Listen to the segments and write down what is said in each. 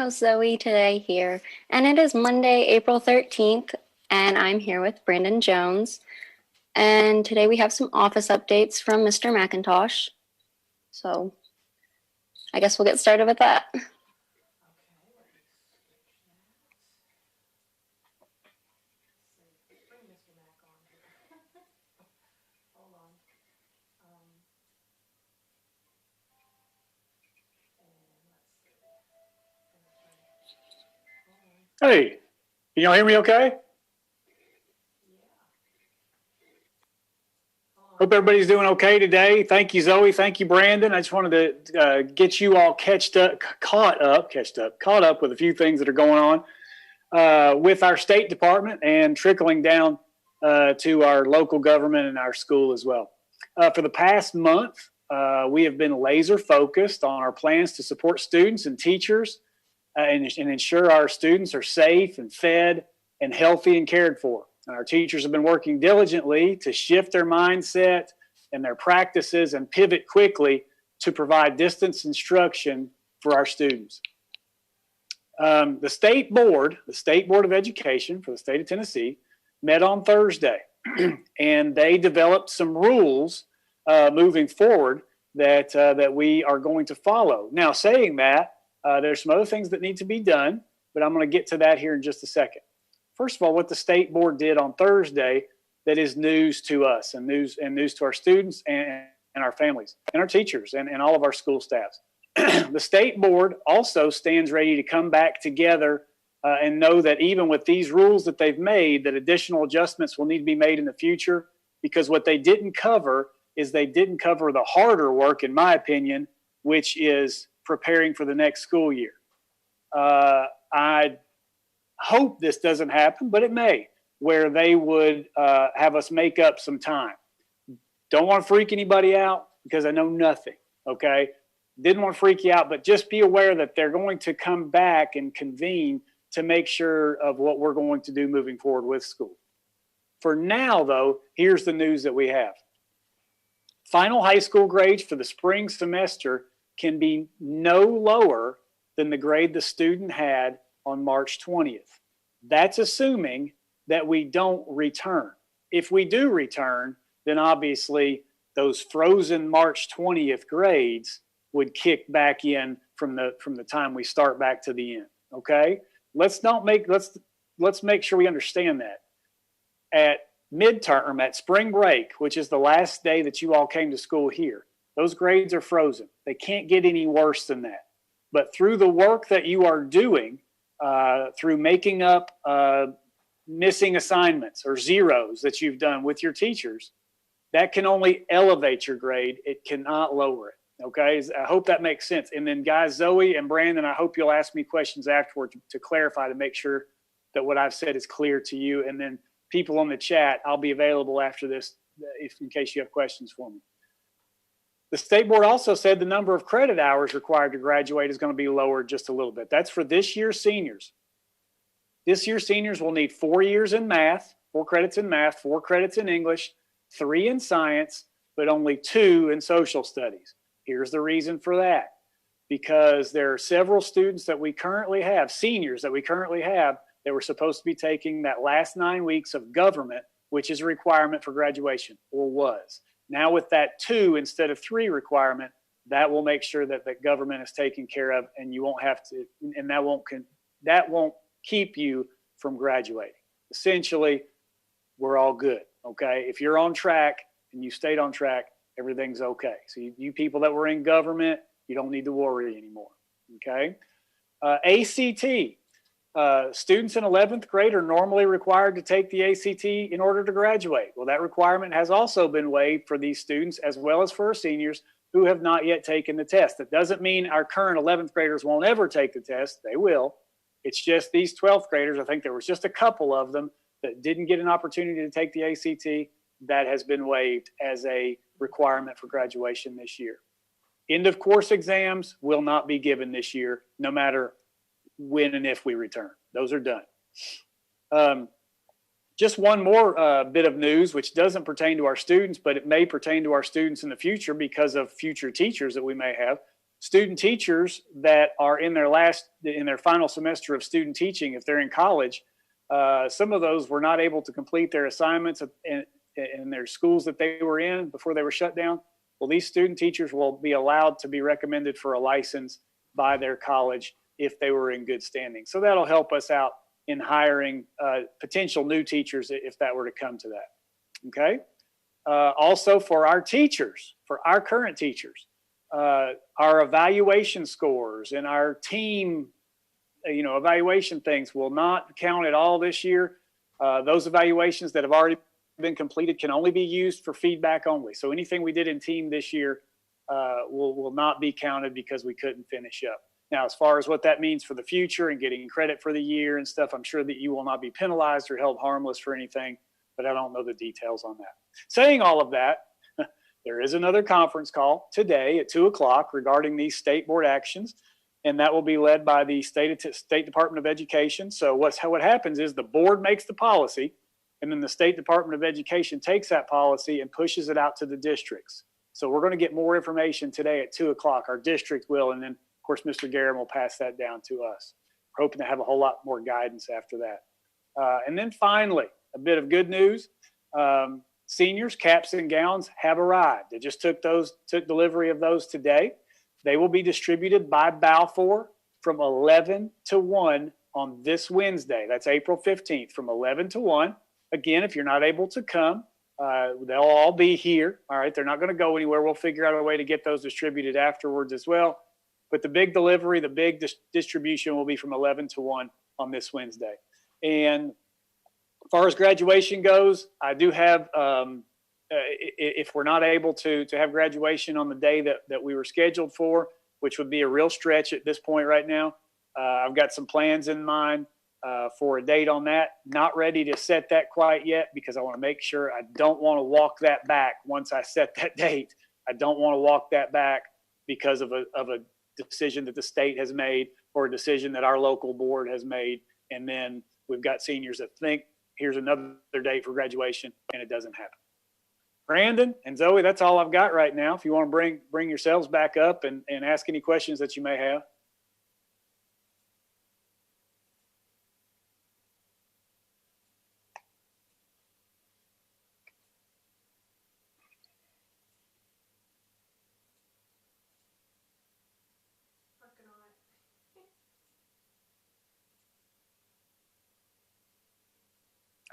host Zoe today here, and it is Monday, April 13th, and I'm here with Brandon Jones. And today we have some office updates from Mr. MacKintosh. So I guess we'll get started with that. Hey, can y'all hear me okay? Hope everybody's doing okay today. Thank you, Zoe. Thank you, Brandon. I just wanted to get you all caught up with a few things that are going on with our State Department and trickling down to our local government and our school as well. For the past month, we have been laser focused on our plans to support students and teachers and ensure our students are safe and fed and healthy and cared for. And our teachers have been working diligently to shift their mindset and their practices and pivot quickly to provide distance instruction for our students. The State Board of Education for the state of Tennessee met on Thursday, and they developed some rules moving forward that we are going to follow. Now, saying that, there's some other things that need to be done, but I'm going to get to that here in just a second. First of all, what the State Board did on Thursday that is news to us and news to our students and our families and our teachers and all of our school staffs. The State Board also stands ready to come back together and know that even with these rules that they've made, that additional adjustments will need to be made in the future, because what they didn't cover is they didn't cover the harder work, in my opinion, which is preparing for the next school year. I hope this doesn't happen, but it may, where they would have us make up some time. Don't want to freak anybody out because I know nothing, okay? Didn't want to freak you out, but just be aware that they're going to come back and convene to make sure of what we're going to do moving forward with school. For now, though, here's the news that we have. Final high school grades for the spring semester can be no lower than the grade the student had on March 20th. That's assuming that we don't return. If we do return, then obviously those frozen March 20th grades would kick back in from the time we start back to the end. Okay? Let's make sure we understand that. At midterm, at spring break, which is the last day that you all came to school here, those grades are frozen. They can't get any worse than that. But through the work that you are doing, through making up missing assignments or zeros that you've done with your teachers, that can only elevate your grade. It cannot lower it. Okay, I hope that makes sense. And then guys, Zoe and Brandon, I hope you'll ask me questions afterward to clarify, to make sure that what I've said is clear to you. And then people on the chat, I'll be available after this in case you have questions for me. The State Board also said the number of credit hours required to graduate is going to be lowered just a little bit. That's for this year's seniors. This year's seniors will need 4 years in math, 4 credits in math, 4 credits in English, 3 in science, but only 2 in social studies. Here's the reason for that. Because there are several students that we currently have, seniors that we currently have, that were supposed to be taking that last 9 weeks of government, which is a requirement for graduation, or was. Now with that 2 instead of 3 requirement, that will make sure that the government is taken care of, and you won't have to, and that won't keep you from graduating. Essentially, we're all good, okay? If you're on track and you stayed on track, everything's okay. So you people that were in government, you don't need to worry anymore, okay? ACT. Students in 11th grade are normally required to take the ACT in order to graduate. Well, that requirement has also been waived for these students as well as for our seniors who have not yet taken the test. That doesn't mean our current 11th graders won't ever take the test. They will. It's just these 12th graders, I think there was just a couple of them that didn't get an opportunity to take the ACT. That has been waived as a requirement for graduation this year. End of course exams will not be given this year, no matter when and if we return. Those are done. Just one more bit of news, which doesn't pertain to our students, but it may pertain to our students in the future because of future teachers that we may have. student teachers that are in their final semester of student teaching, if they're in college, some of those were not able to complete their assignments in their schools that they were in before they were shut down. Well, these student teachers will be allowed to be recommended for a license by their college if they were in good standing. So that'll help us out in hiring potential new teachers if that were to come to that. Okay. Also for our teachers, for our current teachers, our evaluation scores and our team, evaluation things will not count at all this year. Those evaluations that have already been completed can only be used for feedback only. So anything we did in team this year will not be counted because we couldn't finish up. Now, as far as what that means for the future and getting credit for the year and stuff, I'm sure that you will not be penalized or held harmless for anything, but I don't know the details on that. Saying all of that, there is another conference call today at 2:00 regarding these state board actions, and that will be led by the State Department of Education. So what happens is the board makes the policy, and then the State Department of Education takes that policy and pushes it out to the districts. So we're going to get more information today at 2:00. Our district will, and then, of course, Mr. Garrett will pass that down to us. We're hoping to have a whole lot more guidance after that. And then finally, a bit of good news. Seniors, caps and gowns have arrived. They just took delivery of those today. They will be distributed by Balfour from 11 to 1 on this Wednesday. That's April 15th from 11 to 1. Again, if you're not able to come, they'll all be here. All right. They're not going to go anywhere. We'll figure out a way to get those distributed afterwards as well. But the big delivery, the big distribution will be from 11 to 1 on this Wednesday. And as far as graduation goes, I do have, if we're not able to have graduation on the day that we were scheduled for, which would be a real stretch at this point right now, I've got some plans in mind for a date on that. Not ready to set that quite yet because I want to make sure I don't want to walk that back once I set that date. I don't want to walk that back because of a decision that the state has made or a decision that our local board has made. And then we've got seniors that think, here's another date for graduation, and it doesn't happen. Brandon and Zoe, that's all I've got right now. If you want to bring yourselves back up and ask any questions that you may have.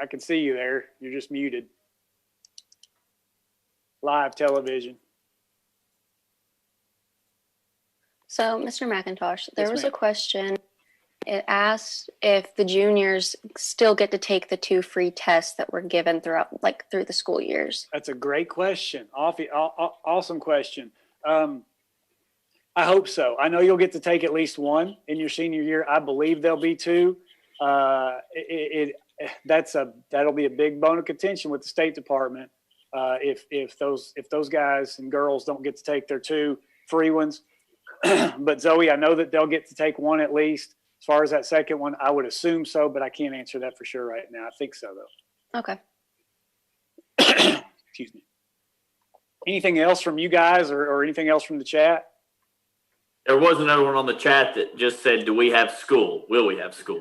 I can see you there. You're just muted. Live television. So, Mr. MacKintosh, there was ma'am. a question. It asked if the juniors still get to take the 2 free tests that were given through the school years. That's a great question. Awesome question. I hope so. I know you'll get to take at least one in your senior year. I believe there'll be 2. That'll be a big bone of contention with the State Department if those guys and girls don't get to take their 2 free ones. But Zoe, I know that they'll get to take 1 at least. As far as that second one, I would assume so, but I can't answer that for sure right now. I think so though. Okay. Excuse me. Anything else from you guys or anything else from the chat? There was another one on the chat that just said, do we have school? Will we have school?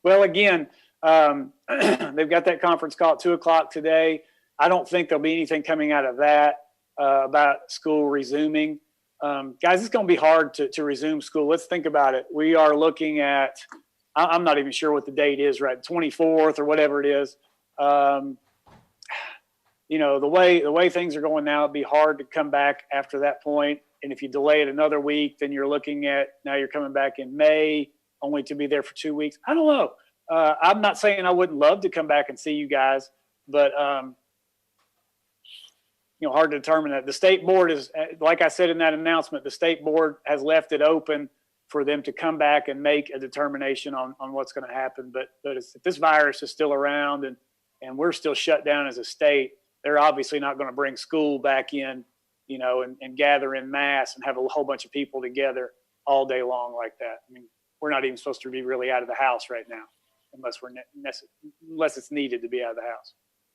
Well, again, they've got that conference call at 2:00 today. I don't think there'll be anything coming out of that about school resuming. Guys, it's going to be hard to resume school. Let's think about it. We are looking at, I'm not even sure what the date is, right? 24th or whatever it is. The way things are going now, it'd be hard to come back after that point. And if you delay it another week, then you're looking at, now you're coming back in May, only to be there for 2 weeks. I don't know. I'm not saying I wouldn't love to come back and see you guys, but hard to determine that. The state board is, like I said in that announcement, the state board has left it open for them to come back and make a determination on what's going to happen. But if this virus is still around and we're still shut down as a state, they're obviously not going to bring school back in, and gather in mass and have a whole bunch of people together all day long like that. I mean, we're not even supposed to be really out of the house right now, unless it's needed to be out of the house.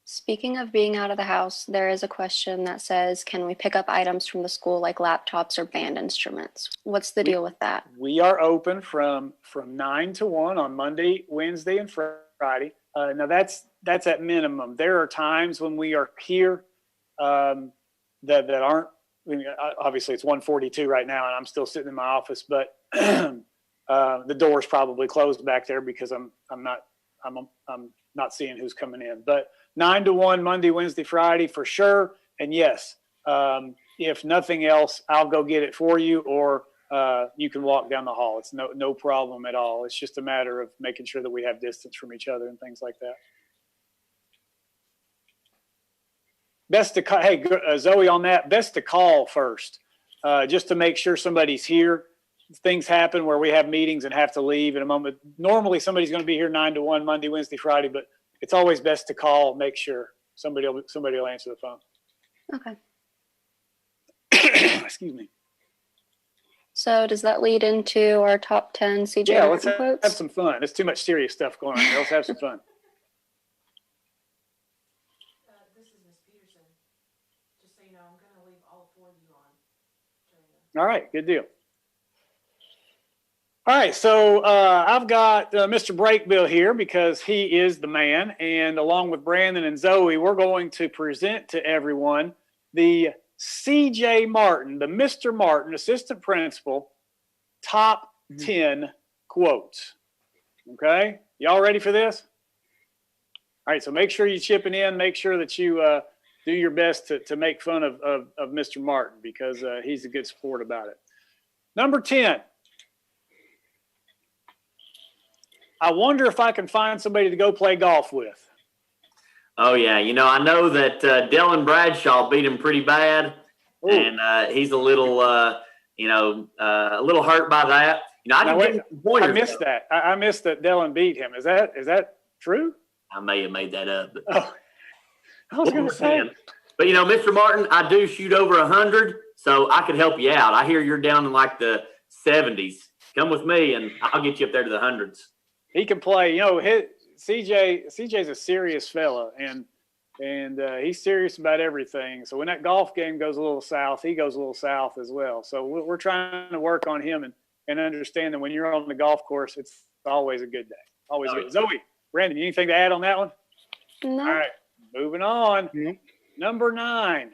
Speaking of being out of the house, there is a question that says, can we pick up items from the school like laptops or band instruments? What's the deal with that? We are open from 9 to 1 on Monday, Wednesday, and Friday. Now that's at minimum. There are times when we are here that aren't. I mean, obviously, it's 1:42 right now, and I'm still sitting in my office. But the door's probably closed back there because I'm not seeing who's coming in. But 9 to 1 Monday, Wednesday, Friday for sure. And yes, if nothing else, I'll go get it for you, or you can walk down the hall. It's no problem at all. It's just a matter of making sure that we have distance from each other and things like that. Best to call, hey, Zoe, on that, best to call first, just to make sure somebody's here. Things happen where we have meetings and have to leave in a moment. Normally somebody's going to be here 9 to 1 Monday, Wednesday, Friday, but it's always best to call, make sure somebody will answer the phone. Okay. Excuse me. So does that lead into our top 10 CJ Yeah, let's quotes? have some fun. There's too much serious stuff going on here. Let's have some fun. This is Miss Peterson. Just so you know, I'm going to leave all 4 of you on. All right, good deal. All right, so I've got Mr. Brakebill here because he is the man, and along with Brandon and Zoe, we're going to present to everyone the CJ Martin, the Mr. Martin, assistant principal, top 10 quotes. Okay, y'all ready for this? All right, so make sure you chipping in, make sure that you do your best to make fun of Mr. Martin because he's a good sport about it. Number 10. I wonder if I can find somebody to go play golf with. Oh, yeah. You know, I know that Dylan Bradshaw beat him pretty bad, Ooh. and he's a little, a little hurt by that. You know, I missed that. I missed that Dylan beat him. Is that true? I may have made that up. But I was going to say. But, you know, Mr. Martin, I do shoot over 100, so I could help you out. I hear you're down in like the 70s. Come with me, and I'll get you up there to the hundreds. He can play. You know, CJ's a serious fella, and he's serious about everything. So when that golf game goes a little south, he goes a little south as well. So we're trying to work on him and understand that when you're on the golf course, it's always a good day. Always good. Zoe, Brandon, anything to add on that one? No. All right, moving on. Mm-hmm. Number 9.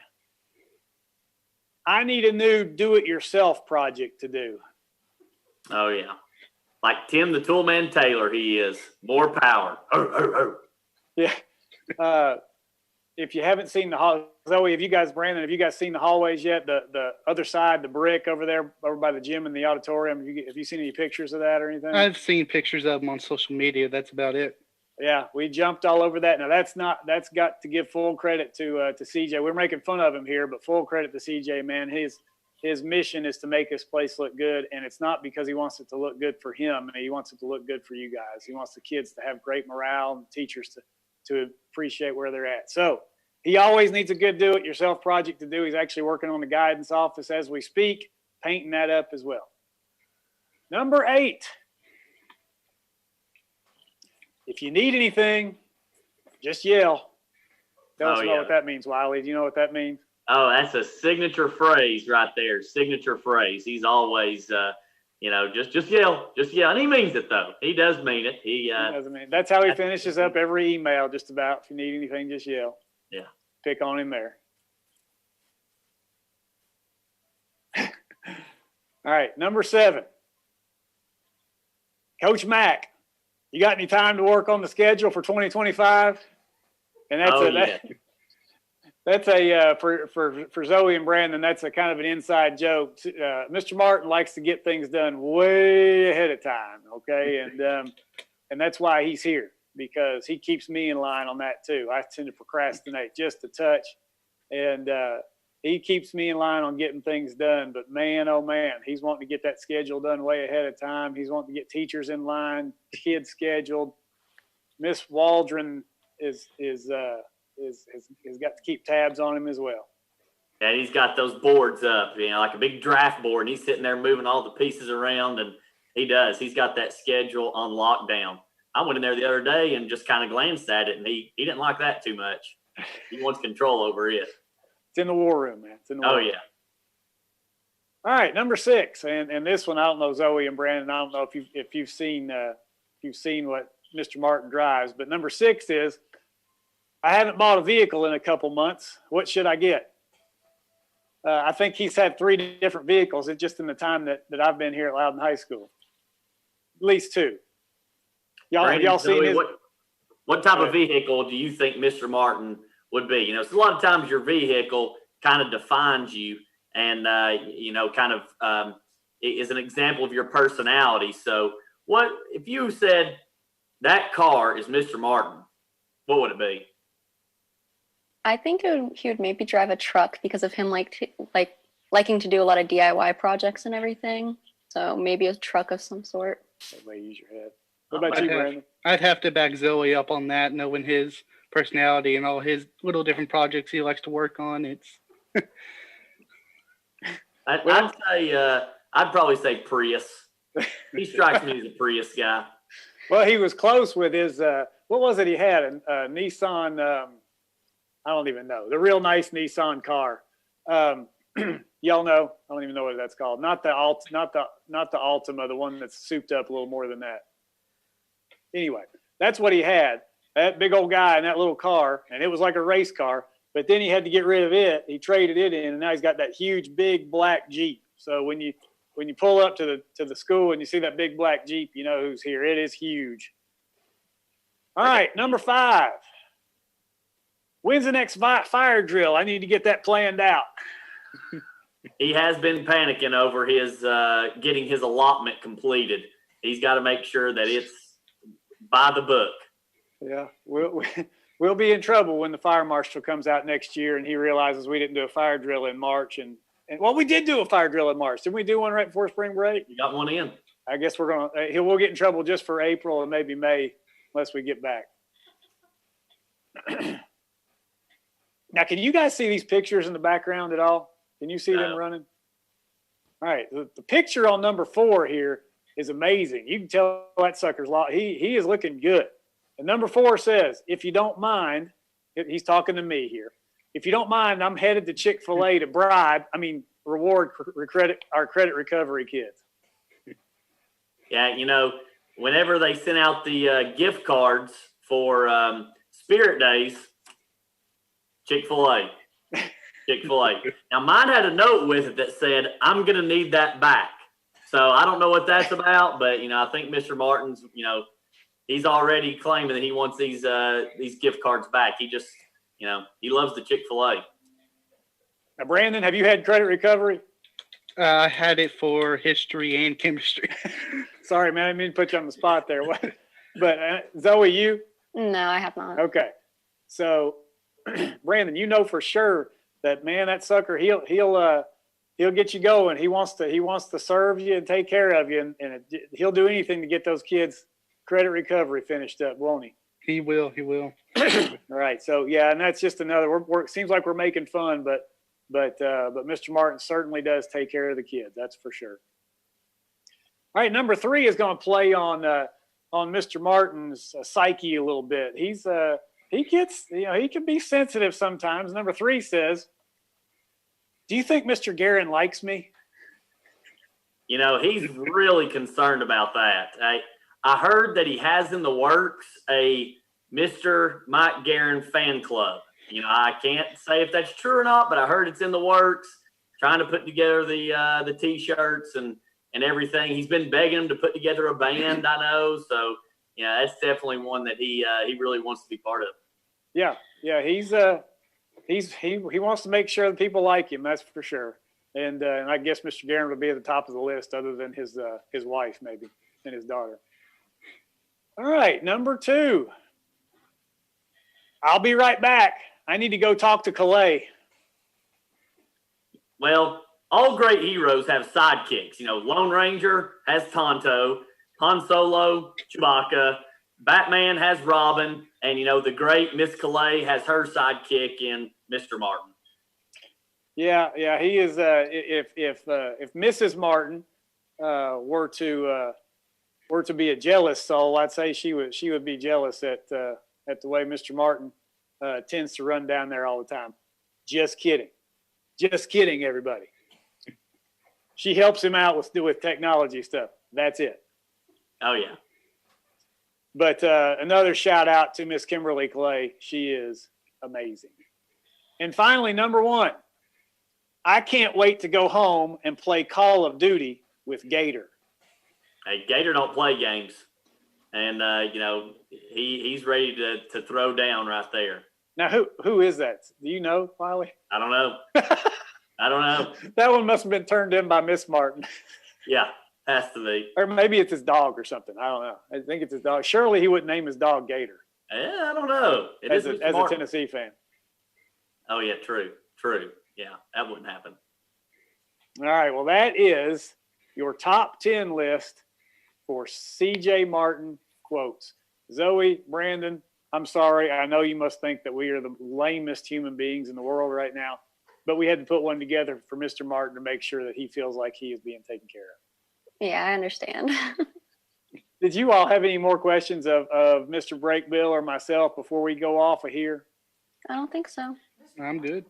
I need a new do-it-yourself project to do. Oh, yeah. Like Tim the Toolman Taylor, he is. More power. Yeah. If you haven't seen Zoe, Brandon, have you guys seen the hallways yet? The other side, the brick over there, over by the gym and the auditorium. Have you seen any pictures of that or anything? I've seen pictures of them on social media. That's about it. Yeah, we jumped all over that. Now that's got to give full credit to CJ. We're making fun of him here, but full credit to CJ, man. His mission is to make this place look good, and it's not because he wants it to look good for him. He wants it to look good for you guys. He wants the kids to have great morale and teachers to appreciate where they're at. So he always needs a good do-it-yourself project to do. He's actually working on the guidance office as we speak, painting that up as well. Number 8. If you need anything, just yell. Tell us what that means, Wiley. Do you know what that means? Oh, that's a signature phrase right there. Signature phrase. He's always, just yell. Just yell. And he means it, though. He does mean it. He doesn't mean it. That's how he finishes up every email, just about. If you need anything, just yell. Yeah. Pick on him there. All right, number 7. Coach Mack, you got any time to work on the schedule for 2025? And that's for Zoe and Brandon. That's a kind of an inside joke. Mr. Martin likes to get things done way ahead of time. Okay, and that's why he's here, because he keeps me in line on that too. I tend to procrastinate just a touch, and he keeps me in line on getting things done. But man, oh man, he's wanting to get that schedule done way ahead of time. He's wanting to get teachers in line, kids scheduled. Miss Waldron has got to keep tabs on him as well. And he's got those boards up, like a big draft board, and he's sitting there moving all the pieces around, and he does. He's got that schedule on lockdown. I went in there the other day and just kind of glanced at it, and he didn't like that too much. He wants control over it. It's in the war room, man. It's in the war room. Yeah. All right, number 6, and this one I don't know, Zoe and Brandon. I don't know if you've seen what Mr. Martin drives, but number 6 is, I haven't bought a vehicle in a couple months. What should I get? I think he's had 3 different vehicles just in the time that I've been here at Loudon High School. At least 2. Y'all seen his? What type of vehicle do you think Mr. Martin would be? You know, so a lot of times your vehicle kind of defines you and, is an example of your personality. So what, if you said that car is Mr. Martin, what would it be? I think he would maybe drive a truck because of him liking to do a lot of DIY projects and everything. So maybe a truck of some sort. Everybody use your head. What about you, Brandon? I'd have to back Zoe up on that, knowing his personality and all his little different projects he likes to work on. It's I'd probably say Prius. He strikes me as a Prius guy. Well, he was close with his, what was it he had? A Nissan, I don't even know. The real nice Nissan car. Y'all know? I don't even know what that's called. Not the Altima, the one that's souped up a little more than that. Anyway, that's what he had. That big old guy in that little car, and it was like a race car. But then he had to get rid of it. He traded it in, and now he's got that huge, big black Jeep. So when you pull up to the school and you see that big black Jeep, you know who's here. It is huge. All right, number 5. When's the next fire drill? I need to get that planned out. He has been panicking over his getting his allotment completed. He's got to make sure that it's by the book. Yeah, we'll be in trouble when the fire marshal comes out next year and he realizes we didn't do a fire drill in March. And well, we did do a fire drill in March. Didn't we do one right before spring break? You got one in. I guess we'll get in trouble just for April and maybe May unless we get back. Now, can you guys see these pictures in the background at all? Can you see them running? All right, the picture on number 4 here is amazing. You can tell that sucker's he is looking good. And number 4 says, if you don't mind, he's talking to me here. If you don't mind, I'm headed to Chick-fil-A to reward our credit recovery kids. Yeah, you know, whenever they sent out the gift cards for Spirit Days, Chick-fil-A. Now, mine had a note with it that said, I'm going to need that back. So I don't know what that's about, but, you know, I think Mr. Martin's, you know, he's already claiming that he wants these gift cards back. He just, you know, he loves the Chick-fil-A. Now, Brandon, have you had credit recovery? I had it for history and chemistry. Sorry, man. I didn't mean to put you on the spot there. But Zoe, you? No, I have not. Okay. So, Brandon, you know for sure that, man, that sucker, he'll get you going. He wants to serve you and take care of you, and he'll do anything to get those kids credit recovery finished up, won't he? He will. All right. So yeah, and that's just another. Seems like we're making fun, but Mr. Martin certainly does take care of the kids. That's for sure. All right, number 3 is going to play on Mr. Martin's psyche a little bit. He can be sensitive sometimes. Number 3 says, do you think Mr. Guerin likes me? You know, he's really concerned about that. I heard that he has in the works a Mr. Mike Guerin fan club. You know, I can't say if that's true or not, but I heard it's in the works, trying to put together the T-shirts and everything. He's been begging him to put together a band, I know. So, yeah, that's definitely one that he really wants to be part of. Yeah, he wants to make sure that people like him. That's for sure. And I guess Mr. Guerin will be at the top of the list, other than his wife maybe and his daughter. All right, number 2. I'll be right back. I need to go talk to Calais. Well, all great heroes have sidekicks. You know, Lone Ranger has Tonto, Han Solo, Chewbacca, Batman has Robin, and, you know, the great Miss Calais has her sidekick in Mr. Martin. Yeah, he is. If Mrs. Martin were to be a jealous soul, I'd say she would be jealous at the way Mr. Martin tends to run down there all the time. Just kidding. Just kidding, everybody. She helps him out with technology stuff. That's it. Oh, yeah. But another shout out to Miss Kimberly Clay. She is amazing. And finally, number 1, I can't wait to go home and play Call of Duty with Gator. Hey, Gator don't play games. And, you know, he's ready to throw down right there. Now, who is that? Do you know, Wiley? I don't know. I don't know. That one must have been turned in by Miss Martin. Yeah, has to be. Or maybe it's his dog or something. I don't know. I think it's his dog. Surely he wouldn't name his dog Gator. Yeah, I don't know. As a Tennessee fan. Oh, yeah, true. Yeah, that wouldn't happen. All right, well, that is your top 10 list for C.J. Martin quotes. Zoe, Brandon, I'm sorry. I know you must think that we are the lamest human beings in the world right now, but we had to put one together for Mr. Martin to make sure that he feels like he is being taken care of. Yeah, I understand. Did you all have any more questions of Mr. Brakebill or myself before we go off of here? I don't think so. I'm good.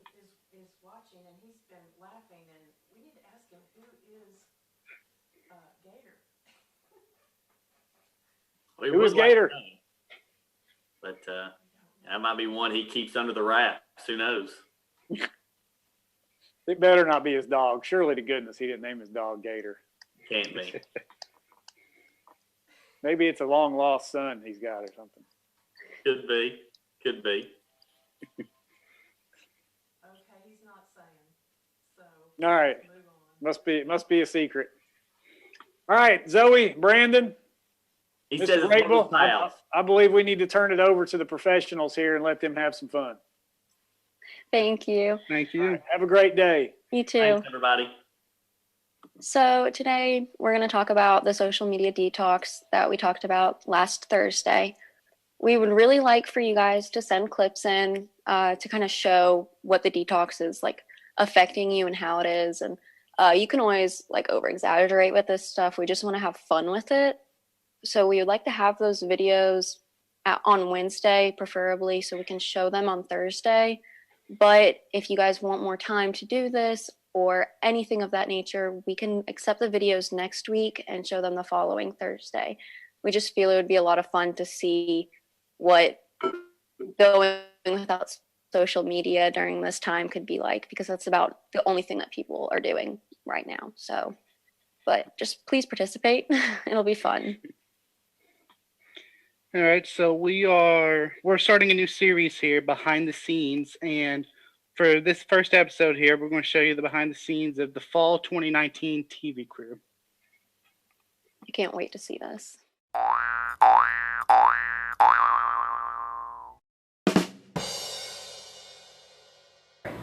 Is watching and he's been laughing, and we need to ask him who is Gator. Who is Gator? But that might be one he keeps under the wraps. Who knows? It better not be his dog. Surely to goodness he didn't name his dog Gator. Can't be. Maybe it's a long lost son he's got or something. Could be. Okay, he's not saying. So All right. move on. Must be a secret. All right, Zoe, Brandon, He Mr. says it's Brakebill, one of his pals. I believe we need to turn it over to the professionals here and let them have some fun. Thank you. Thank All you. right, have a great day. You too. Thanks, everybody. So today we're going to talk about the social media detox that we talked about last Thursday. We would really like for you guys to send clips in to kind of show what the detox is like affecting you and how it is. And you can always like over exaggerate with this stuff. We just want to have fun with it. So we would like to have those videos on Wednesday, preferably, so we can show them on Thursday. But if you guys want more time to do this or anything of that nature, we can accept the videos next week and show them the following Thursday. We just feel it would be a lot of fun to see what going without social media during this time could be like, because that's about the only thing that people are doing right now. So, but just please participate. It'll be fun. All right, so we're starting a new series here, behind the scenes, and for this first episode here, we're going to show you the behind the scenes of the fall 2019 TV crew. I can't wait to see this.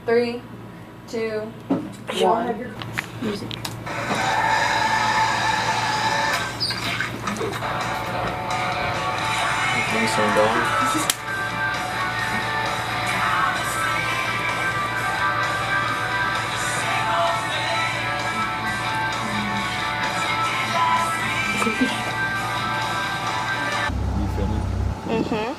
Three, two, one. Music. Mm-hmm.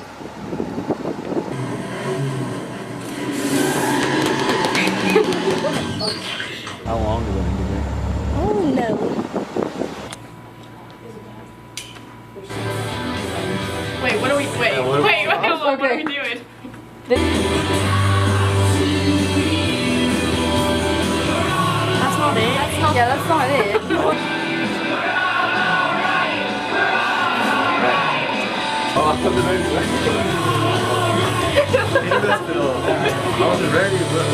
How long do they need to be? Oh no. Wait, what are we? Wait, what are we doing? That's not it. That's not it. Oh, I thought the name I wasn't ready, but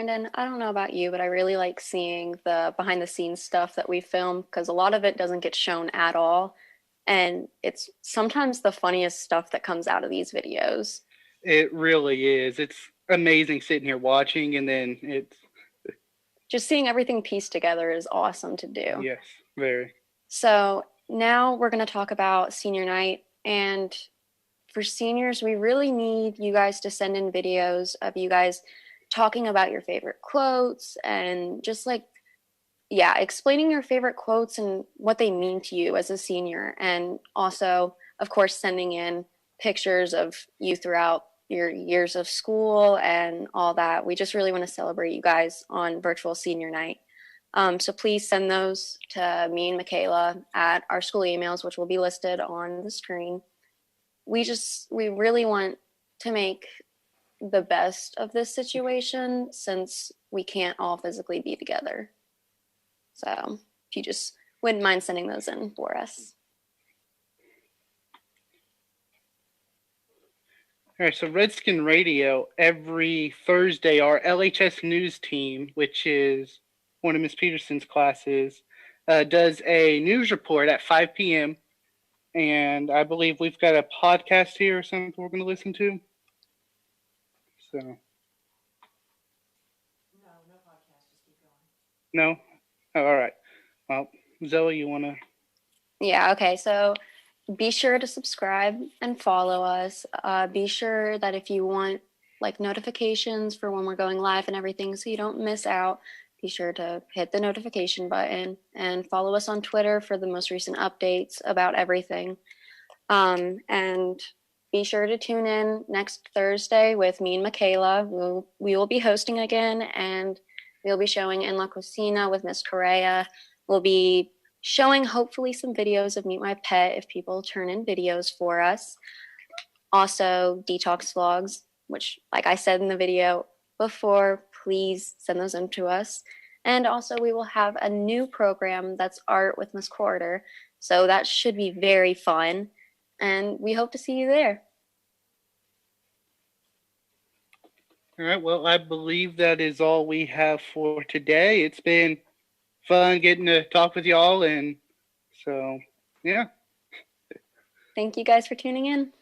Brandon, I don't know about you, but I really like seeing the behind the scenes stuff that we film because a lot of it doesn't get shown at all. And it's sometimes the funniest stuff that comes out of these videos. It really is. It's amazing sitting here watching, and then it's just seeing everything pieced together is awesome to do. Yes, very. So now we're going to talk about senior night. And for seniors, we really need you guys to send in videos of you guys talking about your favorite quotes and just like, yeah, explaining your favorite quotes and what they mean to you as a senior. And also, of course, sending in pictures of you throughout your years of school and all that. We just really want to celebrate you guys on virtual senior night. So please send those to me and Makayla at our school emails, which will be listed on the screen. We really want to make the best of this situation since we can't all physically be together. So if you just wouldn't mind sending those in for us. All right, so Redskin Radio, every Thursday, our LHS news team, which is one of Ms. Peterson's classes, does a news report at 5 p.m. And I believe we've got a podcast here or something we're going to listen to. So. No podcast. Just keep going. No? Oh, all right. Well, Zoe, you want to? Yeah, okay. So be sure to subscribe and follow us. Be sure that if you want like notifications for when we're going live and everything so you don't miss out, be sure to hit the notification button and follow us on Twitter for the most recent updates about everything. And be sure to tune in next Thursday with me and Makayla. We will be hosting again, and we'll be showing En La Cocina with Miss Correa. We'll be showing hopefully some videos of Meet My Pet if people turn in videos for us. Also, detox vlogs, which, like I said in the video before, please send those in to us. And also, we will have a new program that's art with Miss Quarter. So that should be very fun. And we hope to see you there. All right. Well, I believe that is all we have for today. It's been fun getting to talk with y'all. And so, yeah. Thank you guys for tuning in.